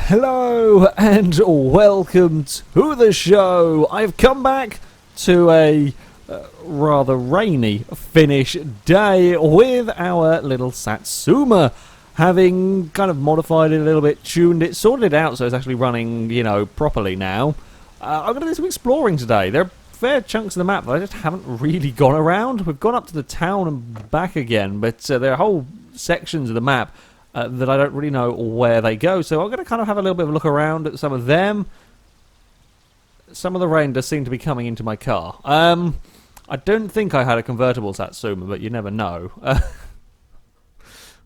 Hello and welcome to the show. I've come back to a rather rainy finish day with our little Satsuma, having kind of modified it a little bit, tuned it, sorted it out so it's actually running, properly now. I'm going to do some exploring today. There are fair chunks of the map that I just haven't really gone around. We've gone up to the town and back again, but there are whole sections of the map that I don't really know where they go. So I'm going to kind of have a little bit of a look around at some of them. Some of the rain does seem to be coming into my car. I don't think I had a convertible Satsuma, but you never know.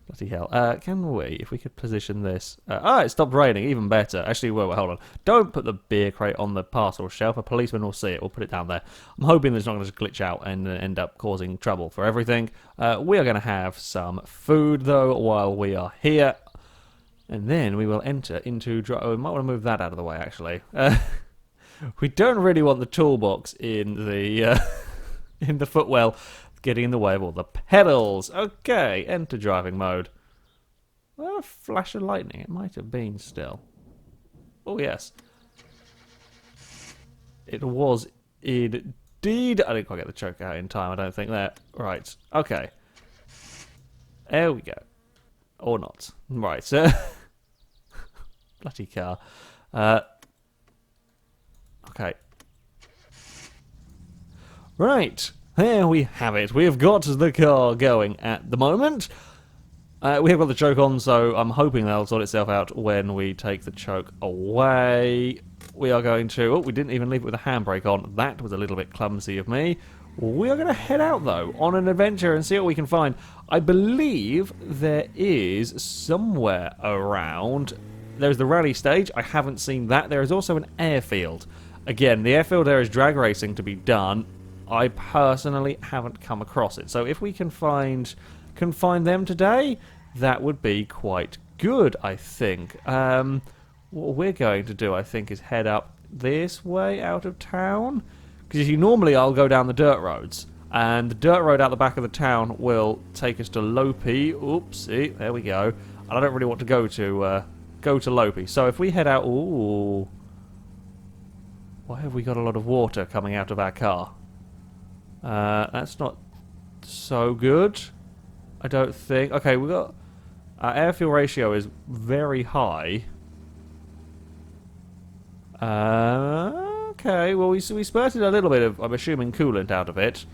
Bloody hell. Can we, if we could position this... it stopped raining, even better. Actually, wait, hold on. Don't put the beer crate on the parcel shelf. A policeman will see it. We'll put it down there. I'm hoping it's not going to glitch out and end up causing trouble for everything. We are going to have some food, though, while we are here. And then we will enter into... Oh, we might want to move that out of the way, actually. We don't really want the toolbox in the in the footwell getting in the way of all the pedals. Okay, enter driving mode. Well, a flash of lightning. It might have been still. Oh, yes. It was indeed. I didn't quite get the choke out in time, I don't think that. Right, okay. There we go. Or not. Right, bloody car. Okay. Right. There we have it. We have got the car going at the moment. We have got the choke on, so I'm hoping that'll sort itself out when we take the choke away. We are going to... Oh, we didn't even leave it with a handbrake on. That was a little bit clumsy of me. We are going to head out, though, on an adventure and see what we can find. I believe there is somewhere around... There's the rally stage. I haven't seen that. There is also an airfield. Again, the airfield there is drag racing to be done. I personally haven't come across it. So if we can find them today, that would be quite good, I think. What we're going to do, I think, is head up this way out of town. Because normally I'll go down the dirt roads. And the dirt road out the back of the town will take us to Lopi. Oopsie, there we go. And I don't really want to go to Lopi. So if we head out... Ooh. Why have we got a lot of water coming out of our car? That's not so good, I don't think. Okay, we've got... Our air fuel ratio is very high. Okay, well, we spurted a little bit of, I'm assuming, coolant out of it.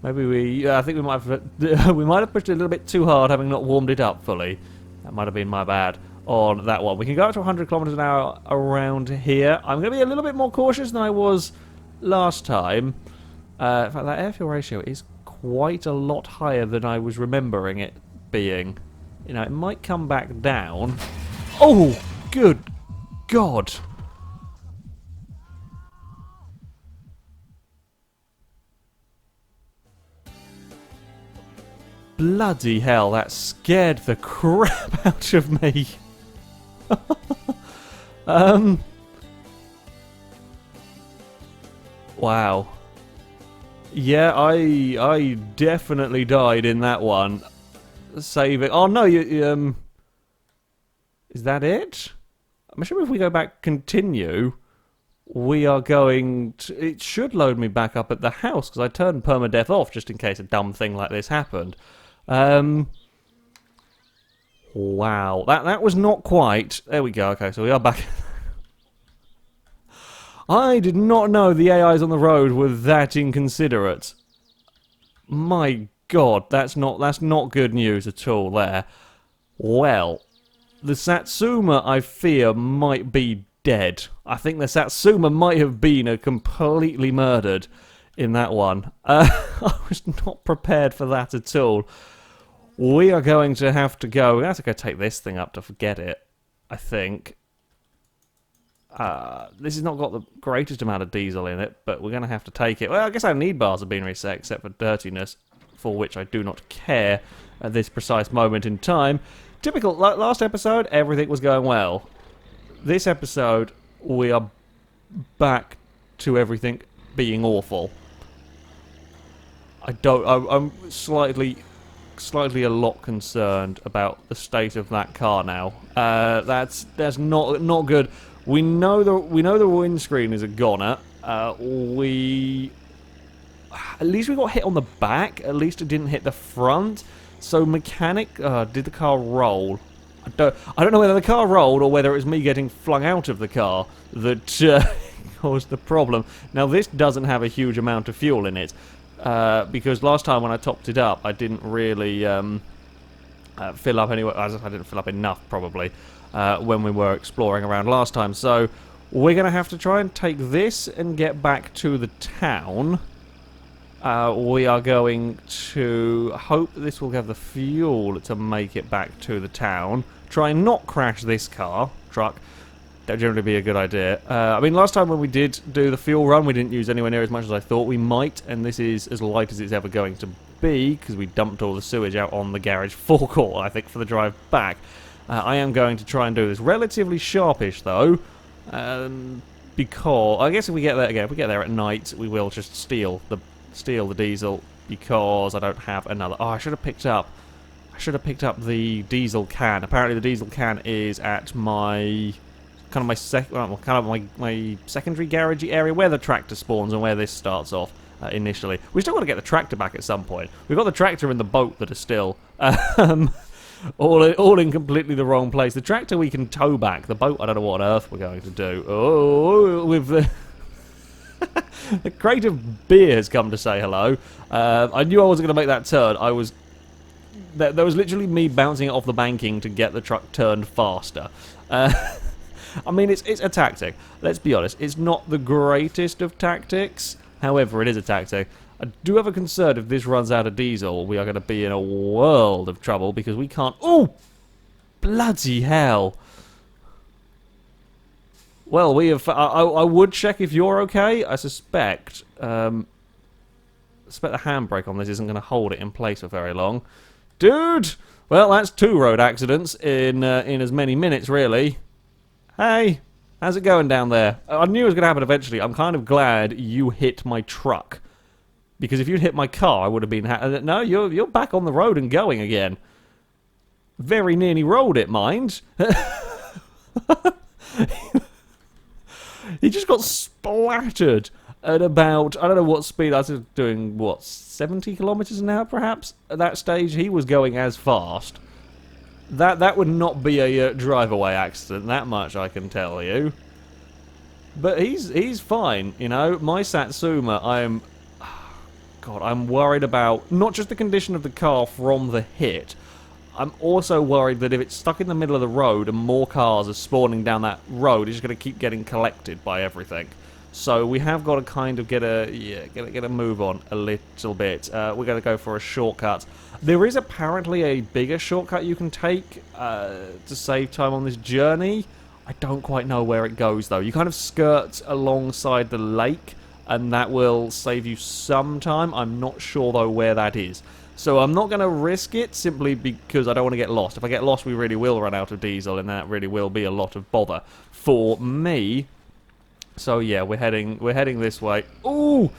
Maybe I think we might have, we might have pushed it a little bit too hard, having not warmed it up fully. That might have been my bad on that one. We can go up to 100 kilometers an hour around here. I'm going to be a little bit more cautious than I was last time. In fact, that air fuel ratio is quite a lot higher than I was remembering it being. It might come back down. Oh, good God. Bloody hell, that scared the crap out of me. Wow. Yeah, I definitely died in that one. Saving... Oh, no, you... Is that it? I'm sure if we go back continue, we are going to... It should load me back up at the house, because I turned permadeath off just in case a dumb thing like this happened. Wow. That was not quite... There we go. Okay, so we are back... I did not know the AIs on the road were that inconsiderate. My God, that's not good news at all there. Well, the Satsuma, I fear, might be dead. I think the Satsuma might have been completely murdered in that one. I was not prepared for that at all. We are going to have to go... We have to go take this thing up to forget it, I think. This has not got the greatest amount of diesel in it, but we're going to have to take it. Well, I guess our need bars have been reset, except for dirtiness, for which I do not care at this precise moment in time. Typical, last episode, everything was going well. This episode, we are back to everything being awful. I'm slightly slightly a lot concerned about the state of that car now. That's not good. We know the windscreen is a goner. At least we got hit on the back. At least it didn't hit the front. So mechanic, did the car roll? I don't know whether the car rolled or whether it was me getting flung out of the car that caused the problem. Now this doesn't have a huge amount of fuel in it, because last time when I topped it up, I didn't really fill up anyway. I didn't fill up enough probably when we were exploring around last time. So we're gonna have to try and take this and get back to the town. We are going to hope that this will have the fuel to make it back to the town. Try and not crash this truck. That would generally be a good idea. I mean, last time when we did do the fuel run, we didn't use anywhere near as much as I thought we might, and this is as light as it's ever going to be, because we dumped all the sewage out on the garage forecourt, I think, for the drive back. I am going to try and do this relatively sharpish, though, because I guess if we get there again, if we get there at night, we will just steal the diesel, because I don't have another. Oh, I should have picked up the diesel can. Apparently, the diesel can is at my my secondary garagey area where the tractor spawns and where this starts off initially. We still got to get the tractor back at some point. We've got the tractor and the boat that are still all in completely the wrong place. The tractor we can tow back. The boat, I don't know what on earth we're going to do. Oh, with the the crate of beer has come to say hello. I knew I wasn't going to make that turn. There was literally me bouncing it off the banking to get the truck turned faster. I mean, it's a tactic. Let's be honest. It's not the greatest of tactics. However, it is a tactic. I do have a concern if this runs out of diesel, we are going to be in a world of trouble because we can't... Oh! Bloody hell. Well, we have... I would check if you're okay. I suspect... the handbrake on this isn't going to hold it in place for very long. Dude! Well, that's 2 road accidents in as many minutes, really. Hey, how's it going down there? I knew it was going to happen eventually. I'm kind of glad you hit my truck. Because if you'd hit my car, I would have been... No, you're back on the road and going again. Very nearly rolled it, mind. He just got splattered at about... I don't know what speed. I was doing, what, 70 kilometers an hour, perhaps? At that stage, he was going as fast. That would not be a drive-away accident, that much I can tell you. But he's fine, you know. My Satsuma, I'm worried about not just the condition of the car from the hit. I'm also worried that if it's stuck in the middle of the road and more cars are spawning down that road, it's going to keep getting collected by everything. So we have got to kind of get a move on a little bit. We're going to go for a shortcut. There is apparently a bigger shortcut you can take to save time on this journey. I don't quite know where it goes, though. You kind of skirt alongside the lake, and that will save you some time. I'm not sure, though, where that is. So I'm not going to risk it simply because I don't want to get lost. If I get lost, we really will run out of diesel, and that really will be a lot of bother for me. So yeah, we're heading this way. Ooh,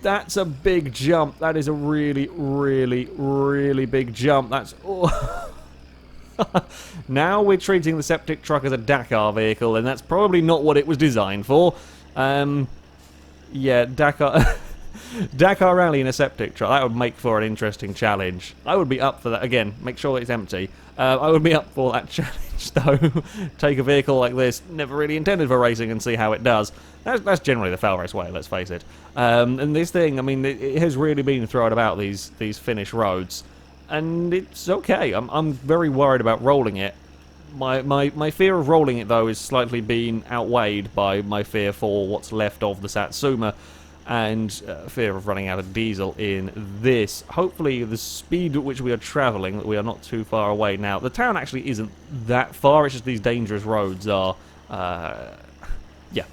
that's a big jump. That is a really, really, really big jump. That's... Oh. Now we're treating the septic truck as a Dakar vehicle, and that's probably not what it was designed for. Yeah, Dakar rally in a septic truck. That would make for an interesting challenge. I would be up for that. Again, make sure it's empty. I would be up for that challenge, though. Take a vehicle like this, never really intended for racing, and see how it does. That's generally the FailRace way, let's face it. And this thing, I mean, it has really been thrown about these Finnish roads, and it's okay. I'm very worried about rolling it. My fear of rolling it, though, is slightly being outweighed by my fear for what's left of the Satsuma, and fear of running out of diesel in this. Hopefully the speed at which we are travelling, that we are not too far away now. The town actually isn't that far, it's just these dangerous roads are... yeah,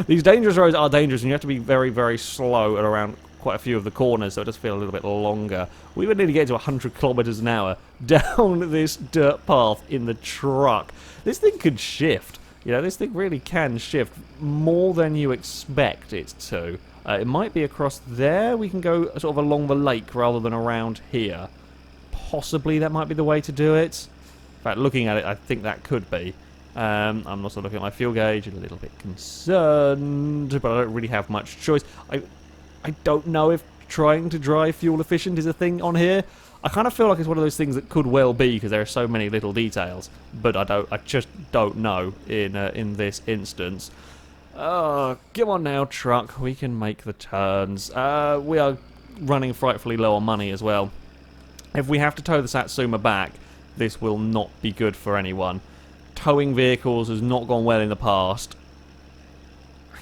these dangerous roads are dangerous, and you have to be very, very slow at around quite a few of the corners, so it does feel a little bit longer. We would need to get to 100 kilometers an hour down this dirt path in the truck. This thing could shift. You know, this thing really can shift more than you expect it to. It might be across there. We can go sort of along the lake rather than around here. possibly that might be the way to do it. In fact, looking at it, I think that could be. I'm also looking at my fuel gauge, a little bit concerned, but I don't really have much choice. I don't know if trying to drive fuel efficient is a thing on here. I kind of feel like it's one of those things that could well be because there are so many little details, but I just don't know in this instance. Come on now, truck. We can make the turns. We are running frightfully low on money as well. If we have to tow the Satsuma back, this will not be good for anyone. Towing vehicles has not gone well in the past.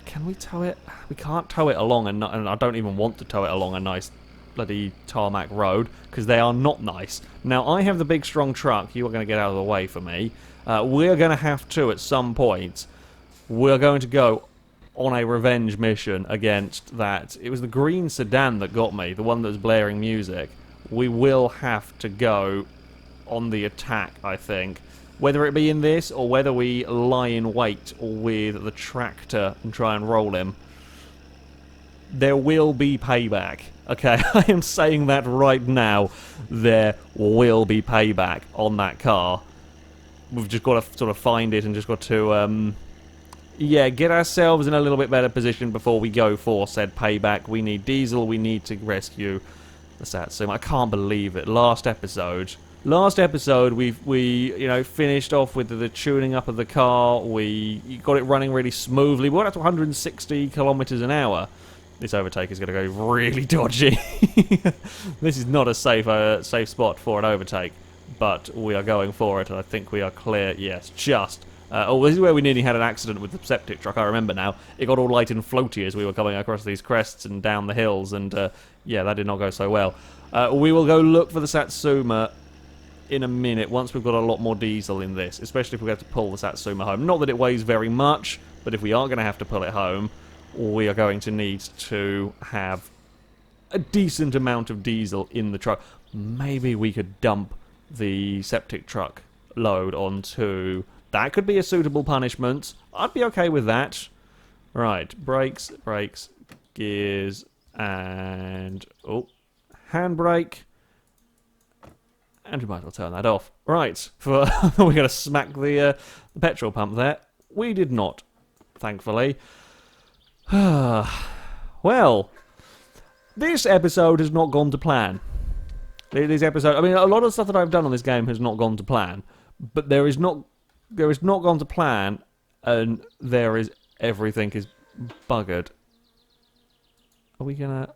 Can we tow it? We can't tow it along, and I don't even want to tow it along a nice bloody tarmac road, because they are not nice. Now, I have the big, strong truck. You are going to get out of the way for me. We're going to have to, at some point, we're going to go on a revenge mission against that. It was the green sedan that got me, the one that was blaring music. We will have to go on the attack, I think. Whether it be in this, or whether we lie in wait with the tractor and try and roll him. There will be payback. Okay, I am saying that right now. There will be payback on that car. We've just got to sort of find it and just got to, yeah, get ourselves in a little bit better position before we go for said payback. We need diesel, we need to rescue the Satsuma. I can't believe it. Last episode, we you know, finished off with the tuning up of the car. We got it running really smoothly. We got up to 160 kilometers an hour. This overtake is going to go really dodgy. This is not a safe spot for an overtake, but we are going for it, and I think we are clear. Yes, just. Oh, this is where we nearly had an accident with the septic truck. I remember now. It got all light and floaty as we were coming across these crests and down the hills, and yeah, that did not go so well. We will go look for the Satsuma in a minute once we've got a lot more diesel in this, especially if we have to pull the Satsuma home. Not that it weighs very much, but if we are going to have to pull it home, we are going to need to have a decent amount of diesel in the truck. Maybe we could dump the septic truck load onto... That could be a suitable punishment. I'd be okay with that. Right, brakes, gears, and... Oh, handbrake. And we might as well turn that off. Right, we're going to smack the petrol pump there. We did not, thankfully. Well, this episode has not gone to plan. This episode, I mean, a lot of stuff that I've done on this game has not gone to plan, but there is not gone to plan, and everything is buggered. Are we gonna...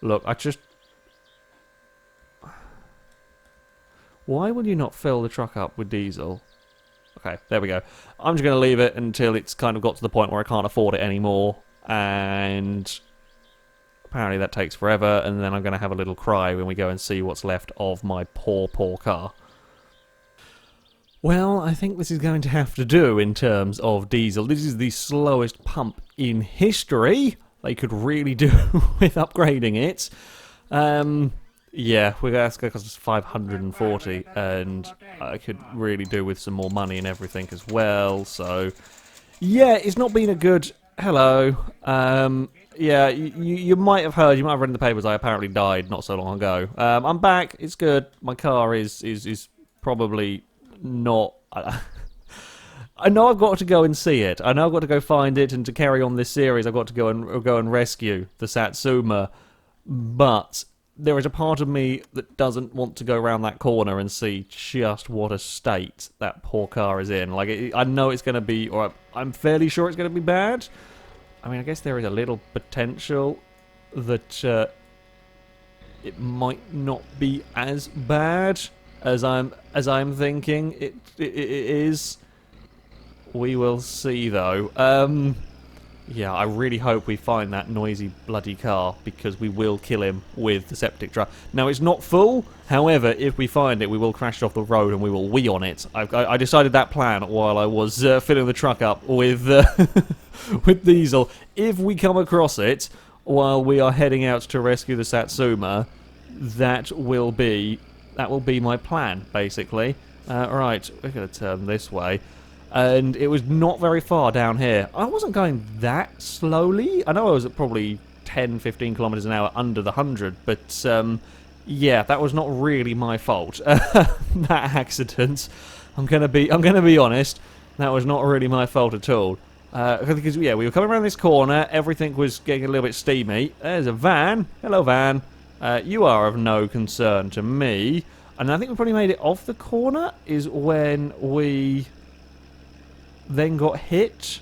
Look, why will you not fill the truck up with diesel? Okay, there we go. I'm just going to leave it until it's kind of got to the point where I can't afford it anymore, and apparently that takes forever, and then I'm going to have a little cry when we go and see what's left of my poor, poor car. Well, I think this is going to have to do in terms of diesel. This is the slowest pump in history. They could really do with upgrading it. Yeah, that's going to cost us 540, and I could really do with some more money and everything as well, so... Yeah, it's not been a good... Hello. Yeah, you might have heard, you might have read in the papers, I apparently died not so long ago. I'm back, it's good. My car is probably not... I know I've got to go and see it. I know I've got to go find it, and to carry on this series, I've got to go and rescue the Satsuma, but... There is a part of me that doesn't want to go around that corner and see just what a state that poor car is in. Like, I know it's going to be, or I'm fairly sure it's going to be bad. I mean, I guess there is a little potential that it might not be as bad as I'm thinking it is. We will see, though. Yeah, I really hope we find that noisy bloody car, because we will kill him with the septic truck. Now, it's not full, however, if we find it, we will crash it off the road and we will wee on it. I decided that plan while I was filling the truck up with with diesel. If we come across it while we are heading out to rescue the Satsuma, that will be my plan, basically. Right, we're going to turn this way. And it was not very far down here. I wasn't going that slowly. I know I was at probably 10, 15 kilometers an hour under the 100, but Yeah, that was not really my fault. That accident. I'm gonna be honest. That was not really my fault at all. Because yeah, we were coming around this corner. Everything was getting a little bit steamy. There's a van. Hello, van. You are of no concern to me. And I think we probably made it off the corner. Is when we then got hit.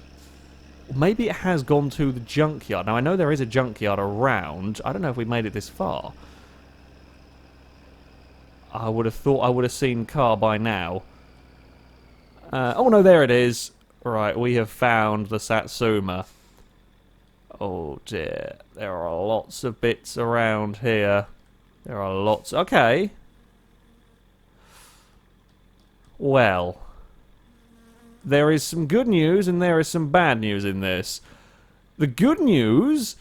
Maybe it has gone to the junkyard. Now I know there is a junkyard around. I don't know if we made it this far. I would have thought I would have seen car by now. Oh no, there it is. Right, we have found the Satsuma. Oh dear, there are lots of bits around here. There are lots. Okay. Well, there is some good news and there is some bad news in this. The good news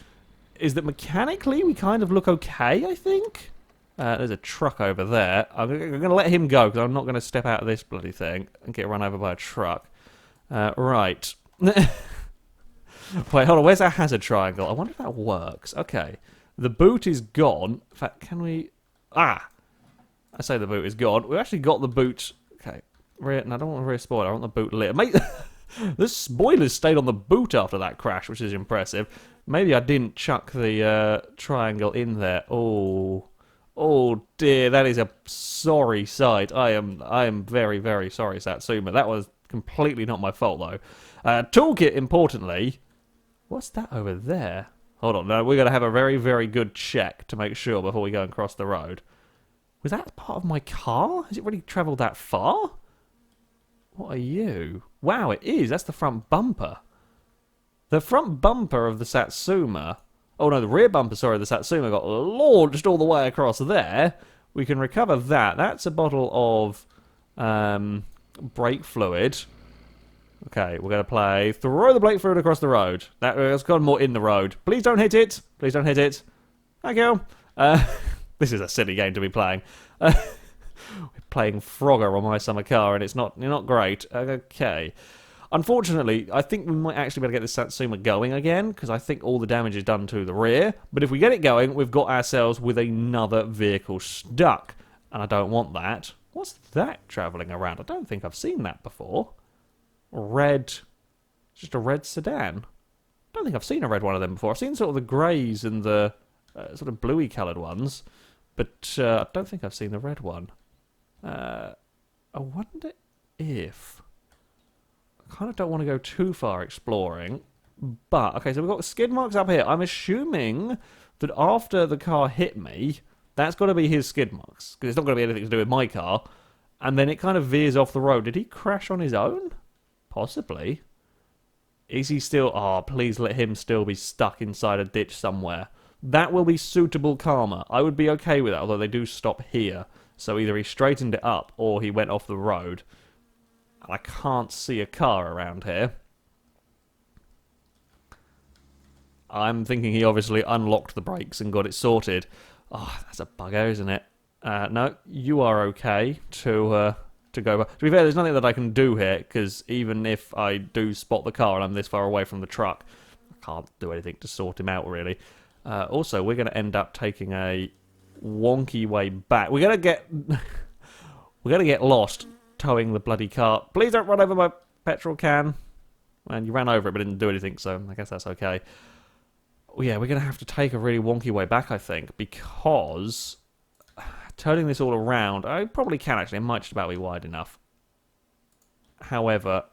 is that mechanically we kind of look okay, I think. There's a truck over there. I'm going to let him go because I'm not going to step out of this bloody thing and get run over by a truck. Right. Wait, hold on. Where's our hazard triangle? I wonder if that works. Okay. The boot is gone. In fact, can we... Ah! I say the boot is gone. We've actually got the boot... Okay. Rear... No, I don't want the rear spoiler. I want the boot lit. Mate, the spoilers stayed on the boot after that crash, which is impressive. Maybe I didn't chuck the triangle in there. Oh... Oh dear, that is a sorry sight. I am very, very sorry, Satsuma. That was completely not my fault, though. Toolkit, importantly. What's that over there? Hold on, no, we're going to have a very, very good check to make sure before we go and cross the road. Was that part of my car? Has it really travelled that far? What are you? Wow, it is. That's the front bumper. The front bumper of the Satsuma... Oh no, the rear bumper, sorry, the Satsuma got launched all the way across there. We can recover that. That's a bottle of brake fluid. Okay, we're going to play throw the brake fluid across the road. That's got more in the road. Please don't hit it. Please don't hit it. Thank you. This is a silly game to be playing. We're playing Frogger on my summer car, and it's not great. Okay. Unfortunately, I think we might actually be able to get this Satsuma going again, because I think all the damage is done to the rear. But if we get it going, we've got ourselves with another vehicle stuck. And I don't want that. What's that travelling around? I don't think I've seen that before. Red... Just a red sedan. I don't think I've seen a red one of them before. I've seen sort of the greys and the sort of bluey coloured ones. But I don't think I've seen the red one. I wonder if... kind of don't want to go too far exploring, but okay, so we've got skid marks up here. I'm assuming that after the car hit me, that's got to be his skid marks, because it's not going to be anything to do with my car, and then it kind of veers off the road. Did he crash on his own? Possibly. Is he still... Oh, please let him still be stuck inside a ditch somewhere. That will be suitable karma. I would be okay with that, although they do stop here, so either he straightened it up or he went off the road. I can't see a car around here. I'm thinking he obviously unlocked the brakes and got it sorted. Oh, that's a bugger, isn't it? No, you are okay to go back. To be fair, there's nothing that I can do here, because even if I do spot the car and I'm this far away from the truck, I can't do anything to sort him out, really. Also, we're going to end up taking a wonky way back. We're going to get... we're going to get lost towing the bloody car. Please don't run over my petrol can. And you ran over it but didn't do anything, so I guess that's okay. Well, yeah, we're going to have to take a really wonky way back, I think, because turning this all around, I probably can actually. It might just about be wide enough. However,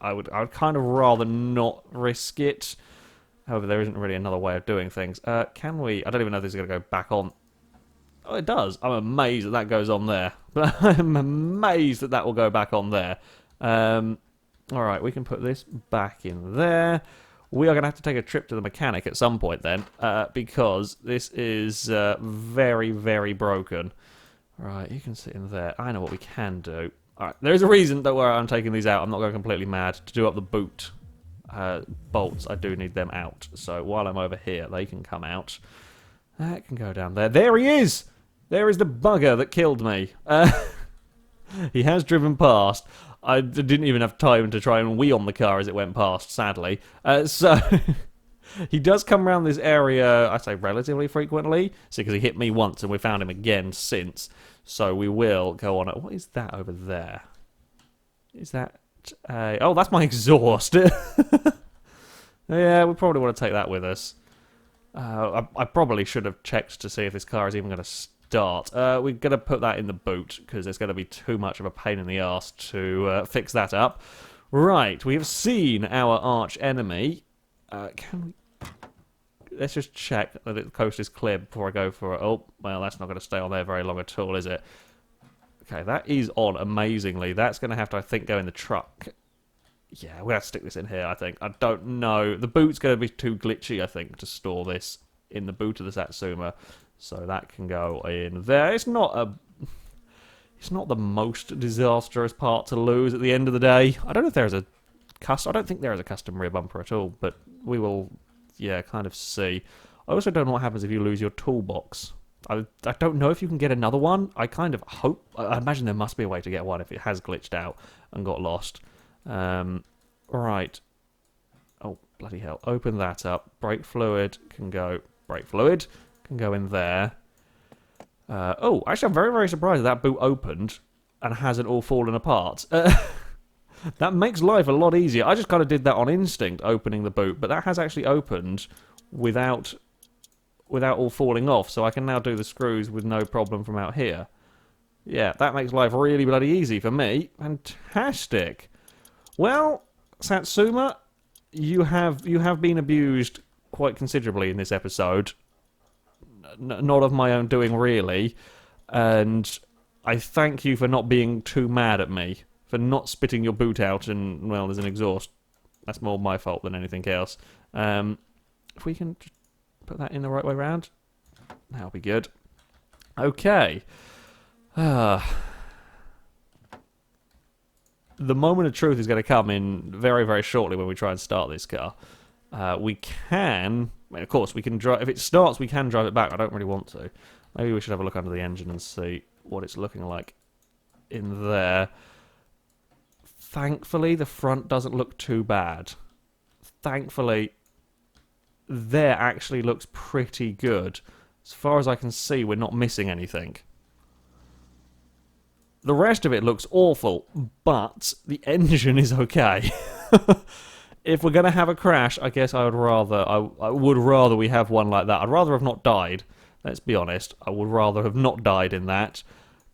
I would kind of rather not risk it. However, there isn't really another way of doing things. Can we... I don't even know if this is going to go back on. Oh, it does. I'm amazed that that goes on there. But I'm amazed that that will go back on there. Alright, we can put this back in there. We are going to have to take a trip to the mechanic at some point then. Because this is very, very broken. Right, you can sit in there. I know what we can do. Alright, there's a reason that where I'm taking these out. I'm not going completely mad. To do up the boot bolts, I do need them out. So while I'm over here, they can come out. That can go down there. There he is! There is the bugger that killed me. He has driven past. I didn't even have time to try and wee on the car as it went past, sadly. So He does come around this area, I say relatively frequently, so because he hit me once and we found him again since. So we will go on. What is that over there? Is that... oh, that's my exhaust. Yeah, we probably want to take that with us. I probably should have checked to see if this car is even going to start. We're going to put that in the boot, because it's going to be too much of a pain in the arse to fix that up. Right, we have seen our arch enemy. Can we... Let's just check that the coast is clear before I go for it. Oh, well, that's not going to stay on there very long at all, is it? Okay, that is on amazingly. That's going to have to, I think, go in the truck. Yeah, we're going to have to stick this in here, I think. I don't know. The boot's going to be too glitchy, I think, to store this in the boot of the Satsuma. So that can go in there. It's not the most disastrous part to lose at the end of the day. I don't know if there is a I don't think there is a custom rear bumper at all, but we will, yeah, kind of see. I also don't know what happens if you lose your toolbox. I don't know if you can get another one. I kind of hope... I imagine there must be a way to get one if it has glitched out and got lost. Right. Oh, bloody hell. Open that up. Brake fluid can go... Brake fluid can go in there. Oh, actually, I'm very, very surprised that boot opened and hasn't all fallen apart. That makes life a lot easier. I just kind of did that on instinct, opening the boot, but that has actually opened without all falling off, so I can now do the screws with no problem from out here. Yeah, that makes life really bloody easy for me. Fantastic. Well, Satsuma, you have been abused quite considerably in this episode. Not of my own doing, really. And I thank you for not being too mad at me. For not spitting your boot out and, well, there's an exhaust. That's more my fault than anything else. If we can just put that in the right way round, that'll be good. Okay. The moment of truth is going to come in very, very shortly when we try and start this car. We can... I mean, of course, we can drive... If it starts, we can drive it back. I don't really want to. Maybe we should have a look under the engine and see what it's looking like in there. Thankfully, the front doesn't look too bad. Thankfully, there actually looks pretty good. As far as I can see, we're not missing anything. The rest of it looks awful, but the engine is okay. If we're going to have a crash, I guess I would rather we have one like that. I'd rather have not died. Let's be honest. I would rather have not died in that.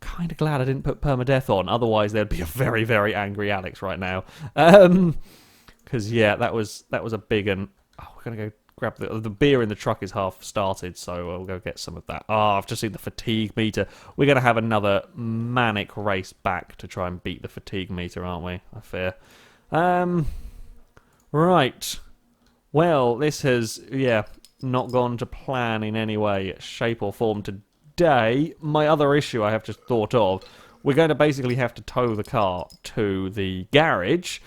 Kind of glad I didn't put permadeath on. Otherwise, there'd be a very, very angry Alex right now. Because yeah, that was a big one. Oh, we're gonna go grab the beer in the truck is half started, so we'll go get some of that. Oh, I've just seen the fatigue meter. We're gonna have another manic race back to try and beat the fatigue meter, aren't we? I fear. Right. Well, this has not gone to plan in any way, shape, or form today. My other issue I have just thought of, we're going to basically have to tow the car to the garage,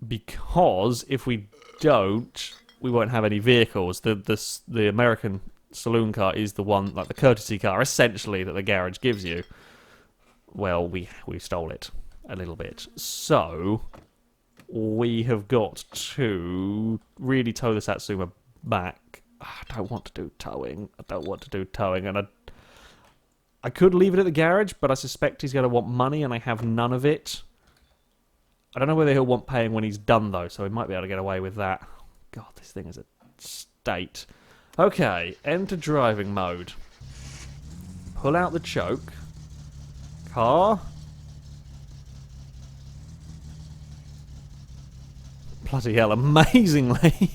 because if we don't, we won't have any vehicles. The American saloon car is the one, like the courtesy car, essentially, that the garage gives you. Well, we stole it a little bit. So we have got to really tow the Satsuma back. I don't want to do towing. And I could leave it at the garage, but I suspect he's going to want money, and I have none of it. I don't know whether he'll want paying when he's done, though, so he might be able to get away with that. God, this thing is a state. Okay, enter driving mode. Pull out the choke. Car. Bloody hell, amazingly.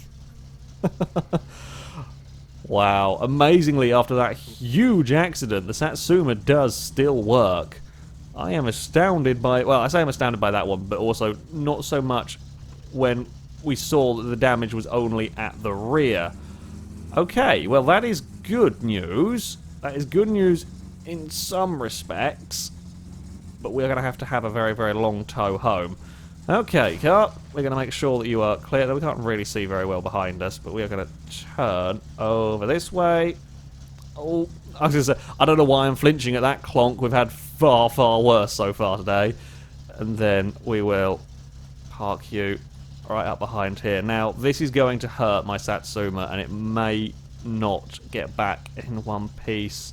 Wow, amazingly, after that huge accident, the Satsuma does still work. I am astounded by... Well, I say I'm astounded by that one, but also not so much when we saw that the damage was only at the rear. Okay, well, that is good news. That is good news in some respects, but we're going to have a very, very long tow home. Okay, car, we're going to make sure that you are clear. We can't really see very well behind us, but we are going to turn over this way. Oh, I was going to say, I don't know why I'm flinching at that clonk. We've had far, far worse so far today. And then we will park you right up behind here. Now, this is going to hurt my Satsuma, and it may not get back in one piece.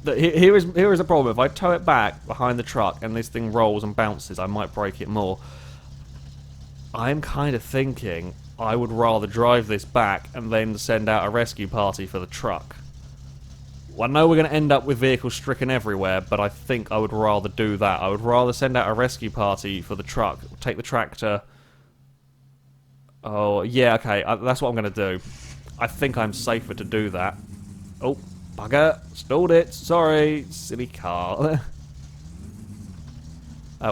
Here is a problem. If I tow it back behind the truck and this thing rolls and bounces, I might break it more. I'm kind of thinking I would rather drive this back and then send out a rescue party for the truck. I know we're going to end up with vehicles stricken everywhere, but I think I would rather do that. I would rather send out a rescue party for the truck, take the tractor. Oh, yeah, okay, that's what I'm going to do. I think I'm safer to do that. Oh, bugger, stalled it. Sorry, silly car.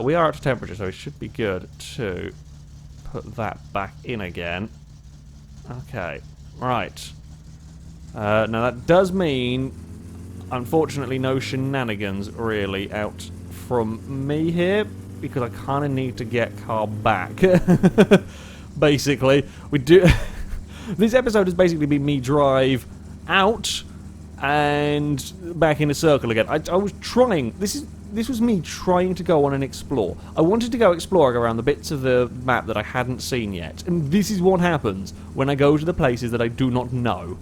We are up to temperature, so it should be good to put that back in again. Okay, right. Now that does mean, unfortunately, no shenanigans really out from me here, because I kind of need to get car back. Basically, we do. This episode has basically been me drive out and back in a circle again. I was trying. This was me trying to go on and explore. I wanted to go exploring around the bits of the map that I hadn't seen yet, and this is what happens when I go to the places that I do not know.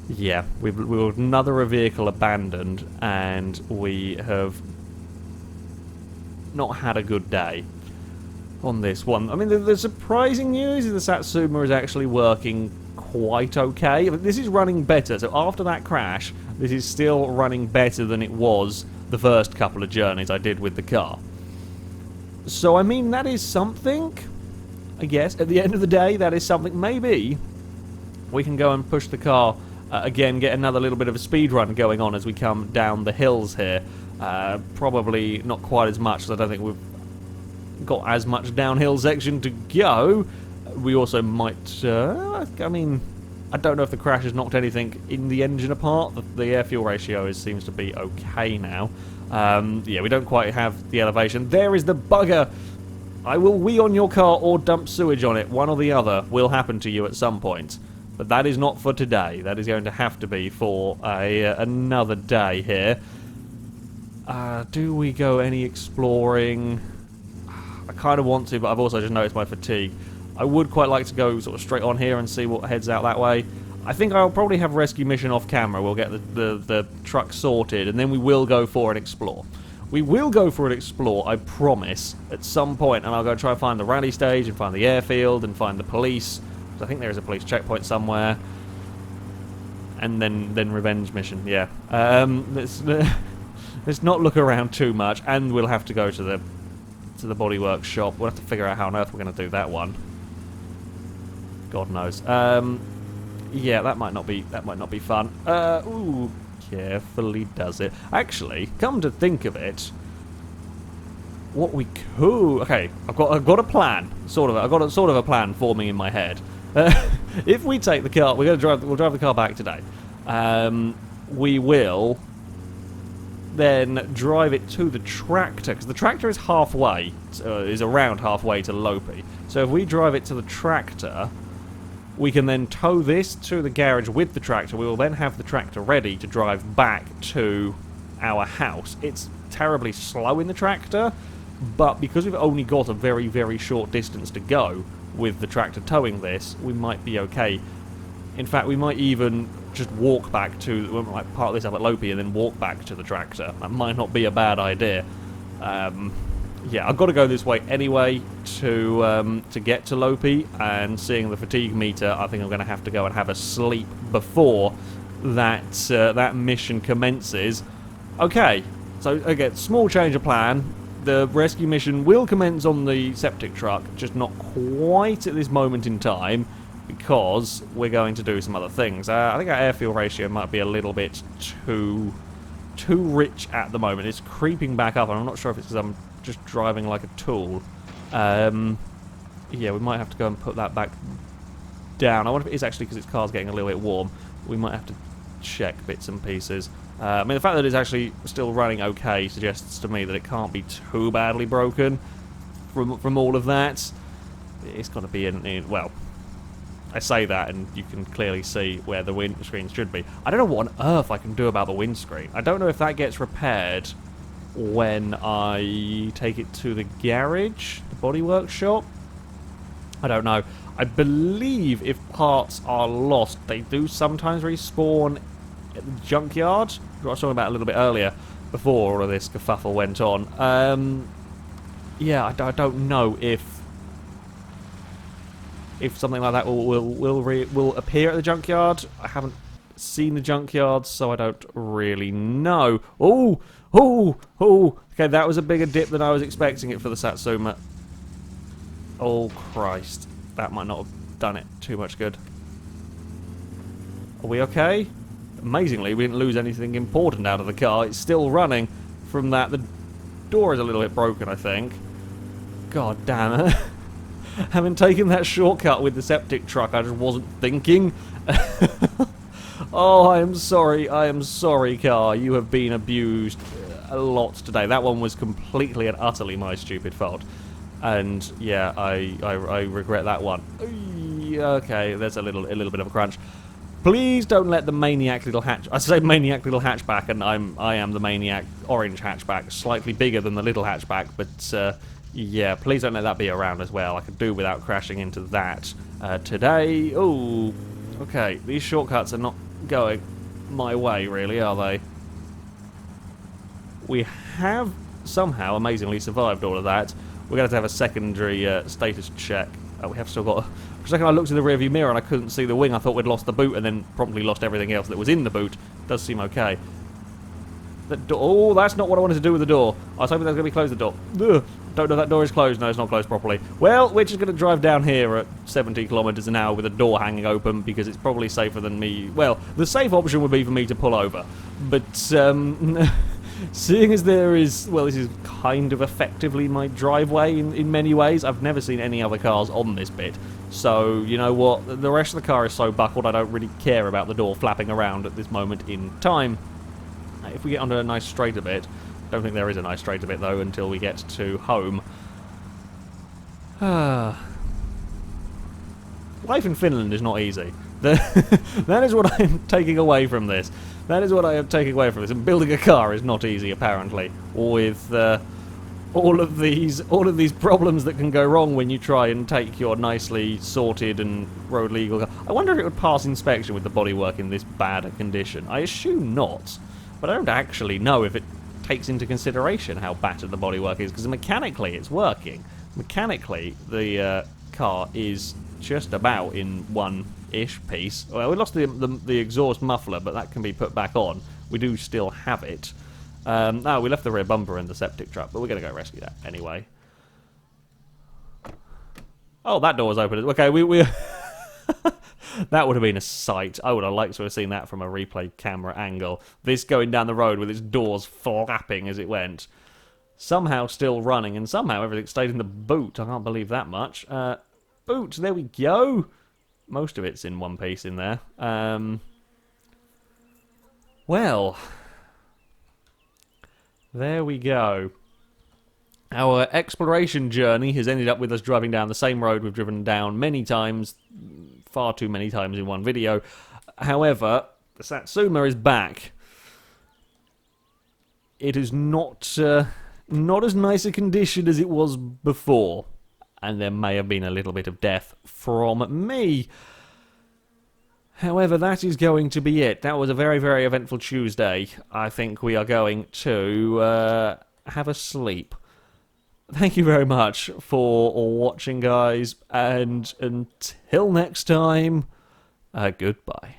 Yeah, we've another vehicle abandoned, and we have not had a good day on this one. I mean, the surprising news is the Satsuma is actually working quite okay. This is running better, so after that crash, this is still running better than it was the first couple of journeys I did with the car. So, I mean, that is something, I guess. At the end of the day, that is something. Maybe we can go and push the car again, get another little bit of a speed run going on as we come down the hills here. Probably not quite as much, so I don't think we've got as much downhill section to go. We also might, I mean, I don't know if the crash has knocked anything in the engine apart. The air-fuel ratio seems to be okay now. Yeah, we don't quite have the elevation. There is the bugger! I will wee on your car or dump sewage on it. One or the other will happen to you at some point. But that is not for today. That is going to have to be for another day here. Do we go any exploring? I kind of want to, but I've also just noticed my fatigue. I would quite like to go sort of straight on here and see what heads out that way. I think I'll probably have a rescue mission off camera. We'll get the truck sorted, and then we will go for an explore. We will go for an explore, I promise, at some point, and I'll go try and find the rally stage and find the airfield and find the police. I think there is a police checkpoint somewhere. And then revenge mission, yeah. Let's not look around too much, and we'll have to go to the bodywork shop. We'll have to figure out how on earth we're going to do that one. God knows. Yeah, that might not be fun. Ooh, carefully does it. Actually, come to think of it, what we could... Okay, I've got a plan. I've got a plan forming in my head. If we take the car, we'll drive the car back today. We will then drive it to the tractor, because the tractor is halfway, is around halfway to Lopi. So if we drive it to the tractor, we can then tow this to the garage with the tractor. We will then have the tractor ready to drive back to our house. It's terribly slow in the tractor, but because we've only got a very, very short distance to go with the tractor towing this, we might be okay. In fact, we might even just walk back to... We might park this up at Lopi and then walk back to the tractor. That might not be a bad idea. Yeah, I've got to go this way anyway to get to Lopi, and seeing the fatigue meter, I think I'm going to have to go and have a sleep before that mission commences. Okay, so again, small change of plan. The rescue mission will commence on the septic truck, just not quite at this moment in time, because we're going to do some other things. I think our air-fuel ratio might be a little bit too rich at the moment. It's creeping back up, and I'm not sure if it's because I'm just driving like a tool. Yeah, we might have to go and put that back down. I wonder if it is actually because its car's getting a little bit warm. We might have to check bits and pieces. I mean, the fact that it's actually still running okay suggests to me that it can't be too badly broken from all of that. It's got to be in... Well, I say that and you can clearly see where the windscreen should be. I don't know what on earth I can do about the windscreen. I don't know if that gets repaired when I take it to the garage, the body workshop. I don't know. I believe if parts are lost, they do sometimes respawn at the junkyard. What I was talking about a little bit earlier, before all of this kerfuffle went on. Yeah, I don't know if something like that will appear at the junkyard. I haven't seen the junkyard, so I don't really know. Oh! Okay, that was a bigger dip than I was expecting it for the Satsuma. Oh, Christ. That might not have done it too much good. Are we okay? Amazingly, we didn't lose anything important out of the car. It's still running from that. The door is a little bit broken, I think. God damn it. Having taken that shortcut with the septic truck, I just wasn't thinking. Oh, I am sorry, car. You have been abused a lot today. That one was completely and utterly my stupid fault. And yeah, I regret that one. Okay, there's a little bit of a crunch. Please don't let the maniac little hatch. I say maniac little hatchback, and I am the maniac orange hatchback, slightly bigger than the little hatchback, but yeah, please don't let that be around as well. I could do without crashing into that today. Oh, okay. These shortcuts are not going my way, really, are they? We have somehow amazingly survived all of that. We're going to have a secondary status check. We have still got... For a second I looked in the rearview mirror and I couldn't see the wing. I thought we'd lost the boot and then promptly lost everything else that was in the boot. Does seem okay. The door... Oh, that's not what I wanted to do with the door. I was hoping that was going to be closed the door. Ugh. Don't know if that door is closed. No, it's not closed properly. Well, we're just going to drive down here at 70 kilometers an hour with a door hanging open because it's probably safer than me... Well, the safe option would be for me to pull over. But, seeing as there is... Well, this is kind of effectively my driveway in many ways. I've never seen any other cars on this bit. So, you know what? The rest of the car is so buckled I don't really care about the door flapping around at this moment in time. If we get onto a nice straighter bit... Don't think there is a nice straighter bit, though, until we get to home. Life in Finland is not easy. That is what I am taking away from this. That is what I am taking away from this. And building a car is not easy, apparently. With all of these problems that can go wrong when you try and take your nicely sorted and road legal car. I wonder if it would pass inspection with the bodywork in this bad a condition. I assume not, but I don't actually know if it takes into consideration how battered the bodywork is, because mechanically it's working. Mechanically, the car is just about in one-ish piece. Well, we lost the exhaust muffler, but that can be put back on. We do still have it. We left the rear bumper in the septic truck, but we're going to go rescue that anyway. Oh, that door was open. Okay, we that would have been a sight. I would have liked to have seen that from a replay camera angle. This going down the road with its doors flapping as it went. Somehow still running, and somehow everything stayed in the boot. I can't believe that much. Boot, there we go. Most of it's in one piece in there. Well, there we go. Our exploration journey has ended up with us driving down the same road we've driven down many times, far too many times in one video. However, the Satsuma is back. It is not as nice a condition as it was before, and there may have been a little bit of death from me. However, that is going to be it. That was a very, very eventful Tuesday. I think we are going to have a sleep. Thank you very much for watching, guys, and until next time, goodbye.